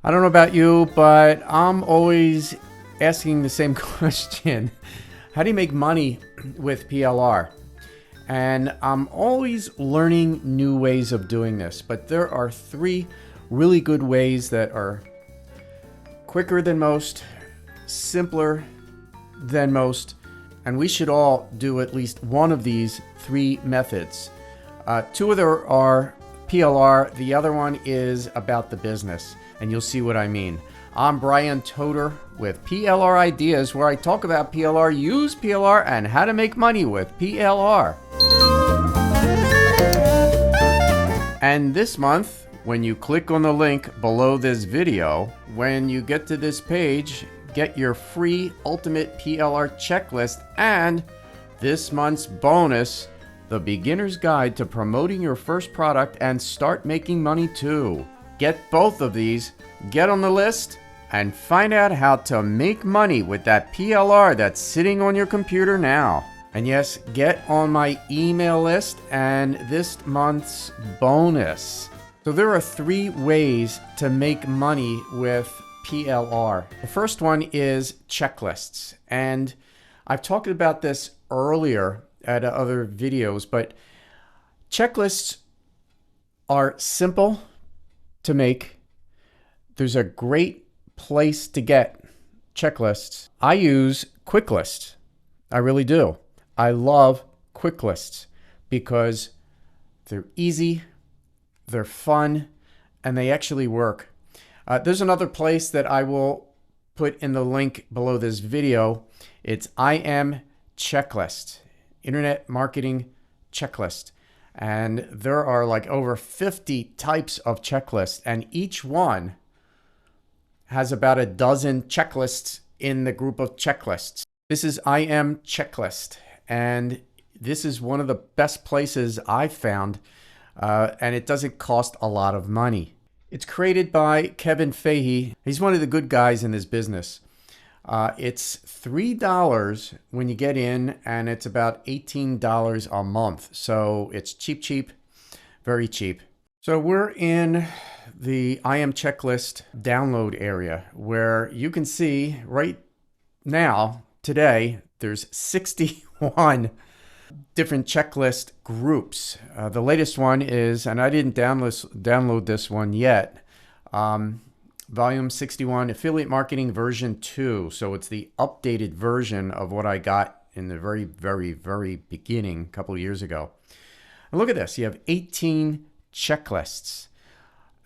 I don't know about you, but I'm always asking the same question. How do you make money with PLR? And I'm always learning new ways of doing this, but there are 3 really good ways that are quicker than most, simpler than most, and we should all do at least one of these 3 methods. 2 of them are PLR, the other one is about the business, and you'll see what I mean. I'm Bryan Toter with PLR Ideas, where I talk about PLR, use PLR, and how to make money with PLR. And this month, when you click on the link below this video, when you get to this page, get your free Ultimate PLR Checklist and this month's bonus, the Beginner's Guide to Promoting Your First Product and Start Making Money Too. Get both of these, get on the list, and find out how to make money with that PLR that's sitting on your computer now. And yes, get on my email list and this month's bonus. So there are 3 ways to make money with PLR. The first one is checklists. And I've talked about this earlier at other videos, but checklists are simple to make. There's a great place to get checklists. I use Kuicklist. I really do. I love Kuicklists because they're easy, they're fun, and they actually work. There's another place that I will put in the link below this video. It's IM Checklist, Internet Marketing Checklist. And there are like over 50 types of checklists, and each one has about a dozen checklists in the group of checklists. This is IM Checklist, and this is one of the best places I've found, and it doesn't cost a lot of money. It's created by Kevin Fahey. He's one of the good guys in this business. It's $3 when you get in, and it's about $18 a month. So it's cheap, very cheap. So we're in the IM Checklist download area where you can see right now, today, there's 61 different checklist groups. The latest one is, and I didn't download this one yet, Volume 61, Affiliate Marketing version 2. So it's the updated version of what I got in the very beginning a couple of years ago. And look at this. You have 18 checklists.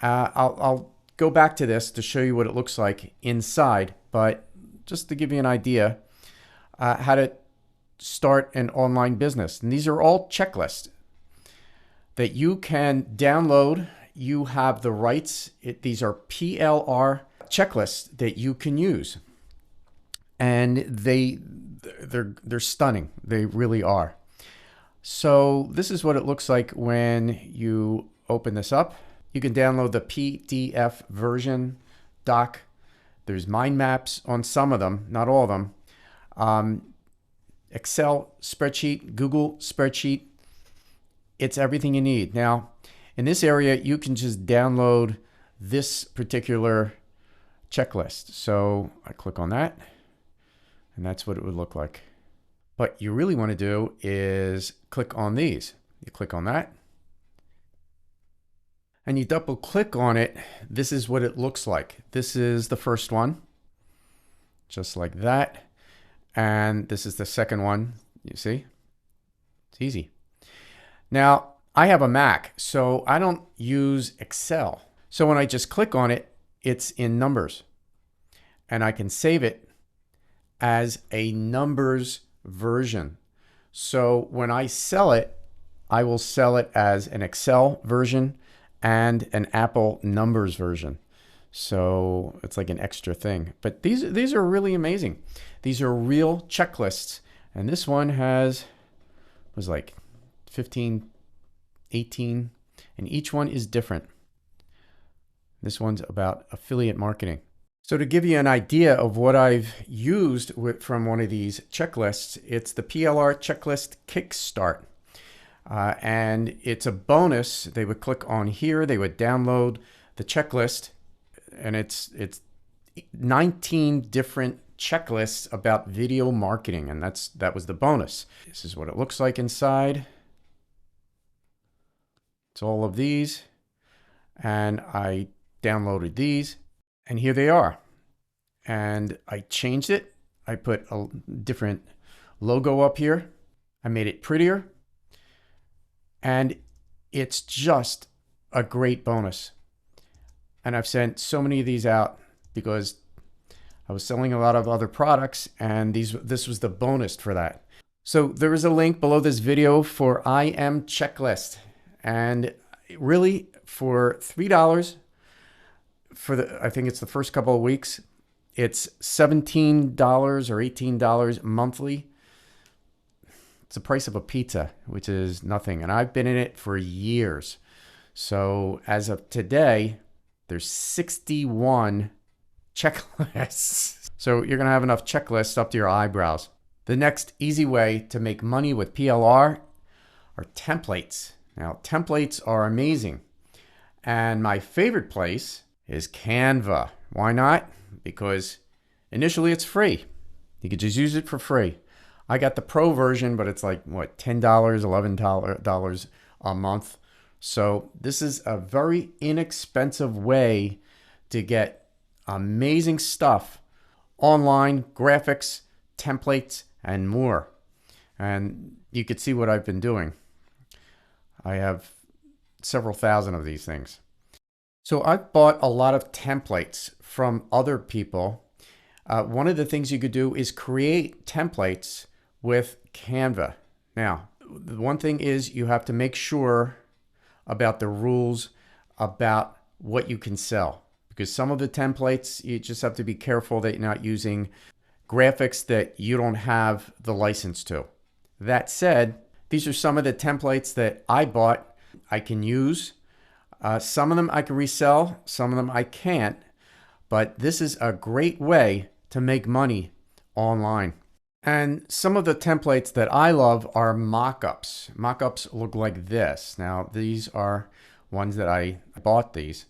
I'll go back to this to show you what it looks like inside, but just to give you an idea how to start an online business. And these are all checklists that you can download. You have the rights. These are PLR checklists that you can use, and they're stunning. They really are. So this is what it looks like when you open this up. You can download the PDF version doc. There's mind maps on some of them, not all of them. Excel spreadsheet, Google spreadsheet. It's everything you need. Now, in this area, you can just download this particular checklist. So I click on that, and that's what it would look like. What you really want to do is click on these. You click on that, and you double click on it. This is what it looks like. This is the first one, just like that. And this is the second one. You see? It's easy. Now, I have a Mac, so I don't use Excel. So when I just click on it, it's in numbers. And I can save it as a numbers version. So when I sell it, I will sell it as an Excel version and an Apple numbers version. So it's like an extra thing. But these are really amazing. These are real checklists. And this one was like 15, 18, and each one is different. This one's about affiliate marketing. So to give you an idea of what I've used from one of these checklists, it's the PLR Checklist Kickstart. And it's a bonus. They would click on here, they would download the checklist, and it's 19 different checklists about video marketing, and that was the bonus. This is what it looks like inside. It's all of these, and I downloaded these, and here they are. And I changed it. I put a different logo up here. I made it prettier, and it's just a great bonus. And I've sent so many of these out because I was selling a lot of other products, and this was the bonus for that. So there is a link below this video for I Am Checklist, and really for $3 for I think it's the first couple of weeks, it's $17 or $18 monthly. It's the price of a pizza, which is nothing. And I've been in it for years. So as of today, there's 61 checklists. So you're going to have enough checklists up to your eyebrows. The next easy way to make money with PLR are templates. Now, templates are amazing. And my favorite place is Canva. Why not? Because initially it's free. You could just use it for free. I got the pro version, but it's like, what, $10, $11 a month. So this is a very inexpensive way to get amazing stuff online, graphics, templates, and more. And you could see what I've been doing. I have several thousand of these things. So I've bought a lot of templates from other people. One of the things you could do is create templates with Canva. Now, the one thing is you have to make sure about the rules about what you can sell, because some of the templates, you just have to be careful that you're not using graphics that you don't have the license to. That said, these are some of the templates that I bought I can use. Some of them I can resell, some of them I can't, but this is a great way to make money online. And some of the templates that I love are mock-ups. Mock-ups look like this. Now, these are ones that I bought these.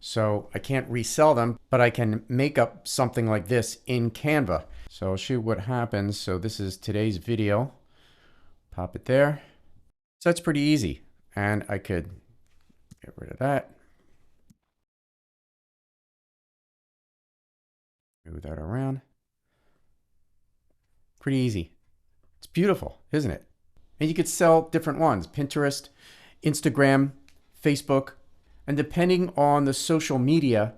So I can't resell them, but I can make up something like this in Canva. So I'll show you what happens. So this is today's video. Pop it there. So that's pretty easy. And I could get rid of that. Move that around. Pretty easy. It's beautiful, isn't it? And you could sell different ones: Pinterest, Instagram, Facebook, and depending on the social media,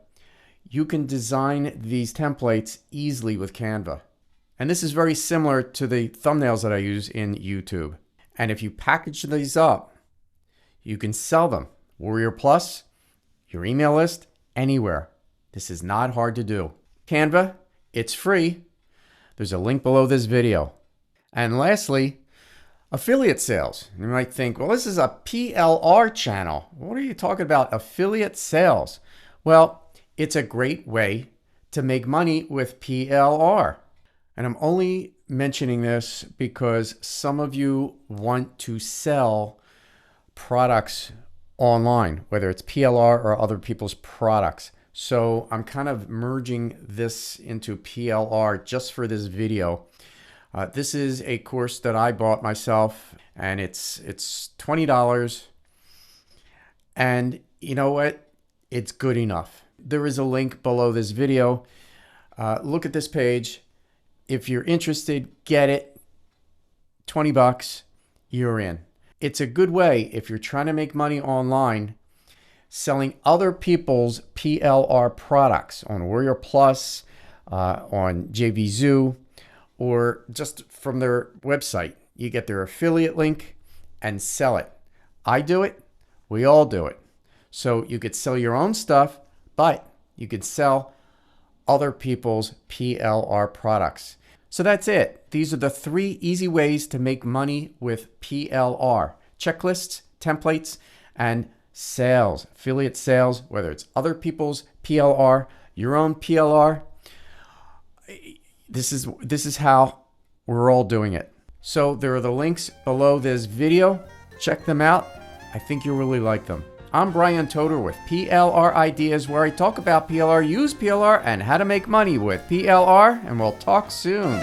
you can design these templates easily with Canva. And this is very similar to the thumbnails that I use in YouTube. And if you package these up, you can sell them. Warrior Plus, your email list, anywhere. This is not hard to do. Canva, it's free. There's a link below this video. And lastly, affiliate sales. You might think, well, this is a PLR channel. What are you talking about, affiliate sales? Well, it's a great way to make money with PLR. And I'm only mentioning this because some of you want to sell products online, whether it's PLR or other people's products. So I'm kind of merging this into PLR just for this video. This is a course that I bought myself, and it's $20. And you know what? It's good enough. There is a link below this video. Look at this page. If you're interested, get it. 20 bucks, you're in. It's a good way if you're trying to make money online selling other people's PLR products on Warrior Plus, on JVZoo, or just from their website. You get their affiliate link and sell it. I do it. We all do it. So you could sell your own stuff, but you could sell other people's PLR products. So that's it. These are the 3 easy ways to make money with PLR: checklists, templates, and sales, affiliate sales, whether it's other people's PLR, your own PLR. This is how we're all doing it. So there are the links below this video. Check them out. I think you'll really like them. I'm Bryan Toder with PLR Ideas, where I talk about PLR, use PLR, and how to make money with PLR, and we'll talk soon.